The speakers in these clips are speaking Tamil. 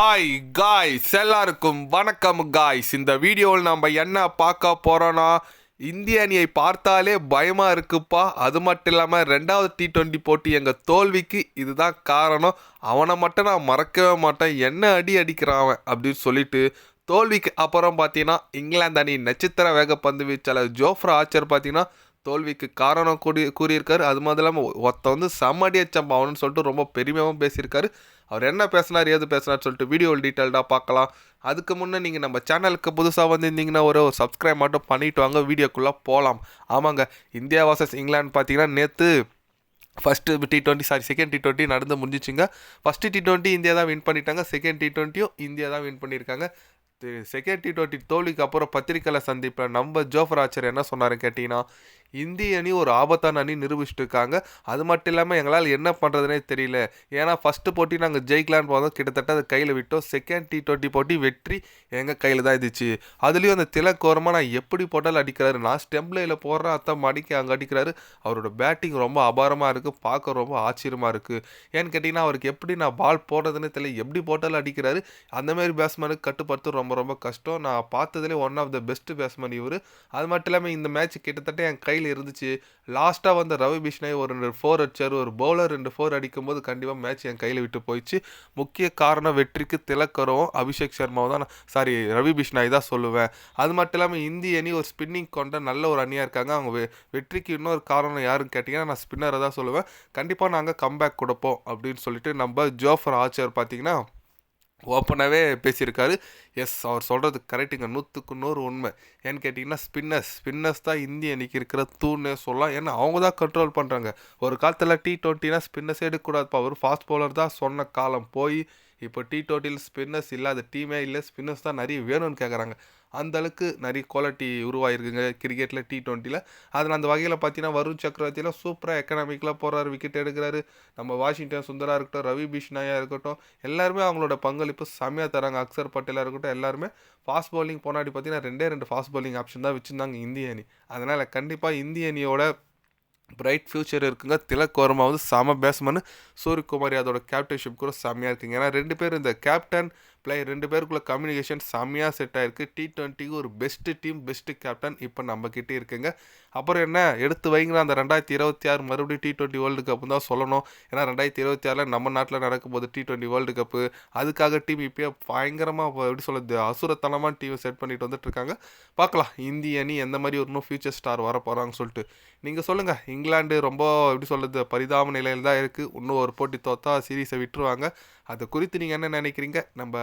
ஹாய் காய்ஸ், எல்லாருக்கும் வணக்கம் காய்ஸ். இந்த வீடியோவில் நம்ம என்ன பார்க்க போகிறோன்னா, இந்திய அணியை பார்த்தாலே பயமாக இருக்குப்பா. அது மட்டும் இல்லாமல் ரெண்டாவது T20 போட்டி எங்கள் தோல்விக்கு இதுதான் காரணம். அவனை மட்டும் நான் மறக்கவே மாட்டேன். என்ன அடி அடிக்கிறான் அவன் அப்படின்னு சொல்லிட்டு, தோல்விக்கு அப்புறம் பார்த்தீங்கன்னா இங்கிலாந்து அணி நட்சத்திர வேக பந்து வீச்சாளர் ஜோஃப்ரா ஆர்ச்சர் பார்த்தீங்கன்னா தோல்விக்கு காரணம் கூறியிருக்காரு. அது மாதிரி இல்லாமல் ஒருத்த செம்மடி அச்சம்பாவனு சொல்லிட்டு ரொம்ப பெருமையாகவும் பேசியிருக்காரு. அவர் என்ன பேசினார், ஏது பேசினார் சொல்லிட்டு வீடியோவில் டீட்டெயில்டாக பார்க்கலாம். அதுக்கு முன்னே நீங்கள் நம்ம சேனலுக்கு புதுசாக வந்திருந்தீங்கன்னா ஒரு சப்ஸ்கிரைப் மட்டும் பண்ணிவிட்டு வாங்க, வீடியோக்குள்ளே போகலாம். ஆமாங்க, இந்தியா வர்சஸ் இங்கிலாந்து பார்த்தீங்கன்னா நேற்று செகண்ட் T20 நடந்து முடிஞ்சிச்சுங்க. ஃபஸ்ட்டு T20 இந்தியா தான் வின் பண்ணிட்டாங்க. செகண்ட் T20யும் இந்தியா தான் வின் பண்ணியிருக்காங்க. செகண்ட் T20 தோல்விக்கு அப்புறம் பத்திரிக்கையில் சந்திப்பில் நம்ம ஜோஃப்ரா ஆர்ச்சர் என்ன சொன்னாருன்னு கேட்டிங்கன்னா, இந்திய அணி ஒரு ஆபத்தான அணி நிரூபிச்சுட்டு இருக்காங்க. அது மட்டும் இல்லாமல் எங்களால் என்ன பண்ணுறதுனே தெரியல. ஏன்னா ஃபஸ்ட்டு போட்டி நாங்கள் ஜெயிக்கலான்னு போதும், கிட்டத்தட்ட அதை கையில் விட்டோம். செகண்ட் T20 போட்டி வெற்றி எங்கள் கையில் தான் இருந்துச்சு. அதுலேயும் அந்த திலக்கோரமாக நான் எப்படி போட்டாலும் அடிக்கிறாரு. நான் ஸ்டெம்ப்லையில் போடுறேன், அத்தம் அடிக்க அங்கே அடிக்கிறாரு. அவரோட பேட்டிங் ரொம்ப அபாரமாக இருக்குது, பார்க்க ரொம்ப ஆச்சரியமாக இருக்குது. ஏன்னு கேட்டிங்கன்னா அவருக்கு எப்படி நான் பால் போடுறதுன்னு தெரியல, எப்படி போட்டாலும் அடிக்கிறாரு. அந்தமாரி பேட்ஸ்மேனுக்கு கட்டுப்படுத்த ரொம்ப ரொம்ப கஷ்டம். நான் பார்த்ததுலேயே one of the best batsman இவர். அது மட்டும் இல்லாமல் இந்த மேட்ச் கிட்டத்தட்ட என் கையில் இருந்துச்சு. லாஸ்ட்டாக வந்து ரவி பிஷ்னாய் ஒரு 4 அடிச்சார். ஒரு பவுலர் 4 அடிக்கும்போது கண்டிப்பாக மேட்ச் என் கையில் விட்டு போயிடுச்சு. முக்கிய காரணம் வெற்றிக்கு திலக்கரும் அபிஷேக் சர்மாவும் தான், ரவி பிஷ்னாய் தான் சொல்லுவேன். அது மட்டும் இல்லாமல் இந்திய அணி ஒரு ஸ்பின்னிங் கொண்ட நல்ல ஒரு அணியாக இருக்காங்க. அவங்க வெற்றிக்கு இன்னொரு காரணம் யாருன்னு கேட்டிங்கன்னா நான் ஸ்பின்னரை தான் சொல்லுவேன். கண்டிப்பாக நாங்கள் கம்பேக் கொடுப்போம் அப்படின்னு சொல்லிட்டு நம்ம ஜோஃப்ரா ஆர்ச்சர் பார்த்தீங்கன்னா ஓப்பனாகவே பேசியிருக்காரு. எஸ், அவர் சொல்கிறது கரெக்டுங்க, 100க்கு 100 உண்மை. ஏன்னு கேட்டிங்கன்னா ஸ்பின்னர்ஸ் தான் இந்திய அணிக்கு இருக்கிற தூணே சொல்லலாம். ஏன்னா அவங்க தான் கண்ட்ரோல் பண்ணுறாங்க. ஒரு காலத்தில் T20னா ஸ்பின்னர்ஸே எடுக்கக்கூடாதுப்பா, அவர் ஃபாஸ்ட் பவுலர் தான் சொன்ன காலம் போய் இப்போ T20யில் ஸ்பின்னர்ஸ் இல்லாத டீமே இல்லை, ஸ்பின்னர்ஸ் தான் நிறைய வேணும்னு கேட்குறாங்க. அந்தளவுக்கு நிறைய குவாலிட்டி உருவாகிருக்குங்க கிரிக்கெட்டில் T20யில். அதில் அந்த வகையில் பார்த்தீங்கன்னா வருண் சக்கரவர்த்தியெல்லாம் சூப்பராக எக்கனாமிக்கலாக போகிறாரு, விக்கெட் எடுக்கிறாரு. நம்ம வாஷிங்டன் சுந்தரா இருக்கட்டும், ரவி பிஷ்னாயாக இருக்கட்டும், எல்லாருமே அவங்களோட பங்களிப்பு செம்மையாக தராங்க. அக்சர் பட்டேலாக இருக்கட்டும், எல்லாருமே ஃபாஸ்ட் பவுலிங் போனாடி பார்த்தீங்கன்னா 2 ஃபாஸ்ட் பவுலிங் ஆப்ஷன் தான் வச்சுருந்தாங்க இந்திய அணி. அதனால் கண்டிப்பாக இந்திய அணியோட பிரைட் ஃபியூச்சர் இருக்குங்க. திலக் வர்மா வந்து செம பேட்ஸ்மேனு. சூரியகுமார் அதோட கேப்டன்ஷிப் கூட செம்மையாக இருக்குங்க. ஏன்னா 2 பேர் இந்த கேப்டன் பிளேயர் 2 பேருக்குள்ள கம்யூனிகேஷன் செம்மையாக செட் ஆகிருக்கு. T20க்கு ஒரு பெஸ்ட்டு டீம், பெஸ்ட்டு கேப்டன் இப்போ நம்மக்கிட்டே இருக்குங்க. அப்புறம் என்ன எடுத்து வைங்கிற அந்த 2026 மறுபடியும் T20 வேர்ல்டு கப் தான் சொல்லணும். ஏன்னா 2026 நம்ம நாட்டில் நடக்கும்போது T20 வேர்ல்டு கப்பு. அதுக்காக டீம் இப்போயே பயங்கரமாக எப்படி சொல்கிறது அசுரத்தனமான டீமை செட் பண்ணிட்டு வந்துட்டுருக்காங்க. பார்க்கலாம் இந்திய அணி எந்த மாதிரி ஒரு இன்னும் ஃபியூச்சர் ஸ்டார் வர போகிறாங்கன்னு சொல்லிட்டு. நீங்கள் சொல்லுங்கள், இங்கிலாந்து ரொம்ப எப்படி சொல்கிறது பரிதாப நிலையில் தான் இருக்குது. இன்னும் ஒரு போட்டி தோற்றா சீரீஸை விட்டுருவாங்க. அதை குறித்து நீங்கள் என்ன நினைக்கிறீங்க? நம்ம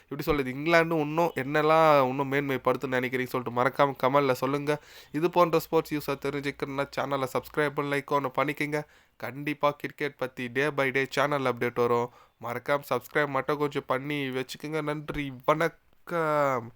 எப்படி சொல்கிறது இங்கிலாந்து இன்னும் மேன்மைப்படுத்துன்னு நினைக்கிறீங்க சொல்லிட்டு மறக்காமல் கமெண்டில் சொல்லுங்கள். இது போன்ற ஸ்போர்ட்ஸ் நியூஸை தெரிஞ்சுக்கணுன்னா சேனலை சப்ஸ்கிரைப் பண்ணி லைக் ஒன்று பண்ணிக்கோங்க. கண்டிப்பாக கிரிக்கெட் பற்றி day by day channel update வரும். மறக்காமல் சப்ஸ்கிரைப் மட்டும் கொஞ்சம் பண்ணி வச்சுக்கோங்க. நன்றி, வணக்கம்.